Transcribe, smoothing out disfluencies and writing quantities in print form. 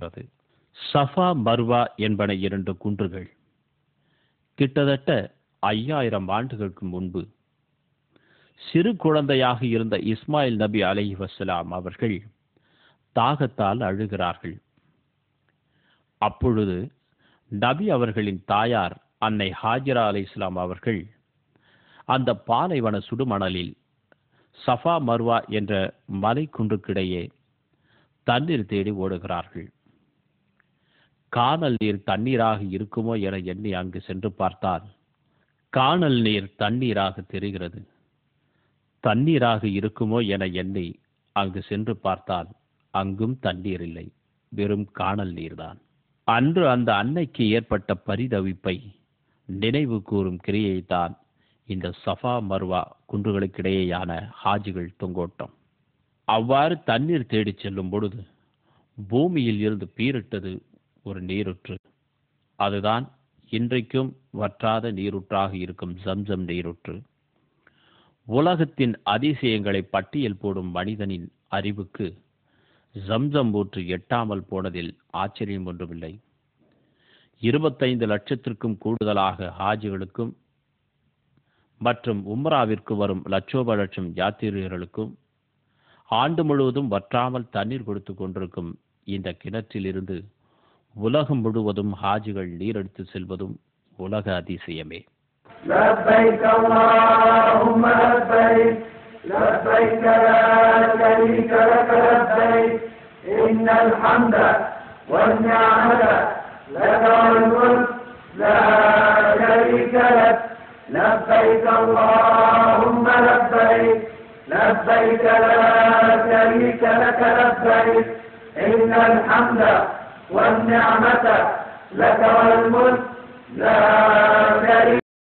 காட்டுகிறது. Safa Marwa என்பன 2 குன்றுகள். கிட்டத்தட்ட 5000 ஆண்டுகளுக்கு முன்பு சிறு குழந்தையாக இருந்த இஸ்மாயில் நபி அலைஹிஸ்ஸலாம் அவர்கள் தாகத்தால் அழுகிறார்கள். அப்பொழுது நபி அவர்களின் தாயார் அன்னை ஹாஜரா அலைஹிஸ்ஸலாம் அவர்கள் அந்த பாலைவன சுடுமணலில் சஃபா மர்வா என்ற மலை குன்றுக்கிடையே தண்ணீர் தேடி ஓடுகிறார்கள். கானல் நீர் தண்ணீராக இருக்குமோ என எண்ணி அங்கு சென்று பார்த்தால் கானல் நீர் தண்ணீராக தெரிகிறது. தண்ணீராக இருக்குமோ என எண்ணி அங்கு சென்று பார்த்தால் அங்கும் தண்ணீர் இல்லை, வெறும் கானல் நீர்தான். அன்று அந்த அன்னைக்கு ஏற்பட்ட பரிதவிப்பை நினைவு கூறும் கிரியைதான் இந்த சஃபா மர்வா குன்றுகளுக்கிடையேயான ஹாஜிகள் தொங்கோட்டம். அவ்வாறு தண்ணீர் தேடிச் செல்லும் பொழுது பூமியில் இருந்து பீரிட்டது ஒரு நீருற்று. அதுதான் இன்றைக்கும் வற்றாத நீருற்றாக இருக்கும் ஜம்சம் நீருற்று. உலகத்தின் அதிசயங்களை பட்டியல் போடும் மனிதனின் அறிவுக்கு ஜம்சம் ஊற்று எட்டாமல் போனதில் ஆச்சரியம் ஒன்றுமில்லை. 25 லட்சத்திற்கும் கூடுதலாக ஹாஜிகளுக்கும் மற்றும் உம்ராவிற்கு வரும் லட்சோப லட்சம் யாத்திரிகர்களுக்கும் ஆண்டு முழுவதும் வற்றாமல் தண்ணீர் கொடுத்து கொண்டிருக்கும் இந்த கிணற்றிலிருந்து உலகம் முழுவதும் ஹாஜிகள் நீரெடுத்து செல்வதும் உலக அதிசயமே. لبيك اللهم لبيك لبيك لا شريك لك لبيك إن الحمد والنعمة لك والملك لا شريك لك لبيك اللهم لبيك لبيك لا شريك لك لبيك إن الحمد والنعمة لك والملك لا